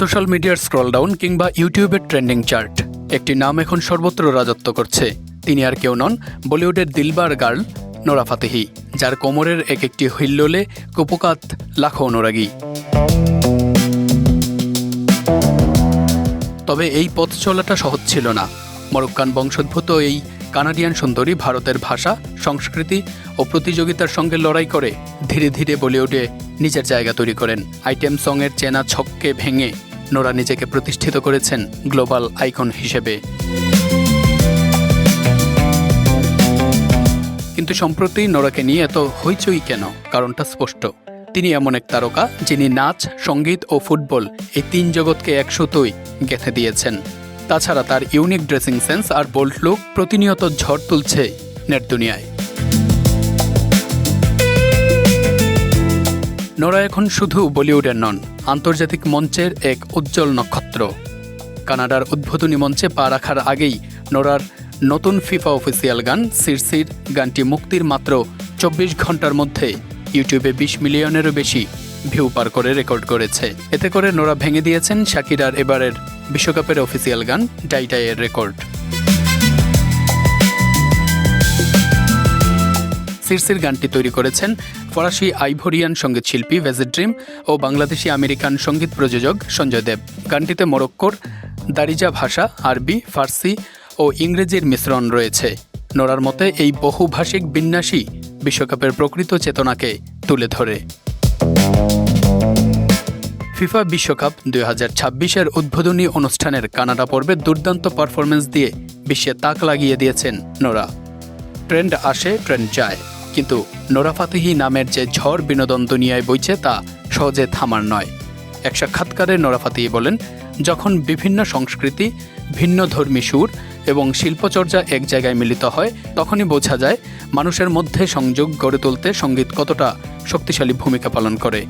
Social মিডিয়ার scroll down কিংবা ইউটিউবের ট্রেন্ডিং চার্ট, একটি নাম এখন সর্বত্র রাজত্ব করছে। তিনি আর কেউ নন, বলিউডের দিলবার গার্ল নোরা ফাতেহি, যার কোমরের এক একটি হিল্লোলে কুপোকাত লাখো অনুরাগী। তবে এই পথ চলাটা সহজ ছিল না। মরক্কান বংশোদ্ভূত এই কানাডিয়ান সুন্দরী ভারতের ভাষা, সংস্কৃতি ও প্রতিযোগিতার সঙ্গে লড়াই করে ধীরে ধীরে বলিউডে নিজের জায়গা তৈরি করেন। আইটেম সঙের চেনা ছককে ভেঙে নোরা নিজেকে প্রতিষ্ঠিত করেছেন গ্লোবাল আইকন হিসেবে। কিন্তু সম্প্রতি নোরাকে নিয়ে এত হইচই কেন? কারণটা স্পষ্ট। তিনি এমন এক তারকা যিনি নাচ, সঙ্গীত ও ফুটবল এই তিন জগৎকে একসাথেই গেঁথে দিয়েছেন। তাছাড়া তার ইউনিক ড্রেসিং সেন্স আর বোল্ড লুক প্রতিনিয়ত ঝড় তুলছে নেট দুনিয়ায়। নোরা এখন শুধু বলিউডের নন, আন্তর্জাতিক মঞ্চের এক উজ্জ্বল নক্ষত্র। কানাডার উদ্বোধনী মঞ্চে পা রাখার আগেই নোরার নতুন ফিফা অফিসিয়াল গান সিরসির গানটি মুক্তির মাত্র 24 ঘন্টার মধ্যে ইউটিউবে 20 মিলিয়নেরও বেশি ভিউ পার করে রেকর্ড করেছে। এতে করে নোরা ভেঙে দিয়েছেন শাকিরার এবারের বিশ্বকাপের অফিসিয়াল গান ডাইডাইয়ের রেকর্ড। সিরসির গানটি তৈরি করেছেন ফরাসি আইভোরিয়ান সঙ্গীত শিল্পী ভেজেড ড্রিম ও বাংলাদেশি আমেরিকান সঙ্গীত প্রযোজক সঞ্জয় দেব। গানটিতে মরক্কোর দারিজা ভাষা, আরবি, ফার্সি ও ইংরেজির মিশ্রণ রয়েছে। নোরার মতে এই বহুভাষিক বিন্যাসই বিশ্বকাপের প্রকৃত চেতনাকে তুলে ধরে। ফিফা বিশ্বকাপ 2026-এর উদ্বোধনী অনুষ্ঠানের কানাডা পর্বে দুর্দান্ত পারফরমেন্স দিয়ে বিশ্বে তাক লাগিয়ে দিয়েছেন নোরা। ট্রেন্ড আসে, ট্রেন্ড যায়, কিন্তু নোরা ফাতেহি নামের যে ঝড় বিনোদন দুনিয়ায় বইছে তা সহজে থামার নয়। এক সাক্ষাৎকারে নোরা ফাতেহি বলেন, যখন বিভিন্ন সংস্কৃতি, ভিন্ন ধর্মী সুর এবং শিল্পচর্চা এক জায়গায় মিলিত হয়, তখনই বোঝা যায় মানুষের মধ্যে সংযোগ গড়ে তুলতে সঙ্গীত কতটা শক্তিশালী ভূমিকা পালন করে।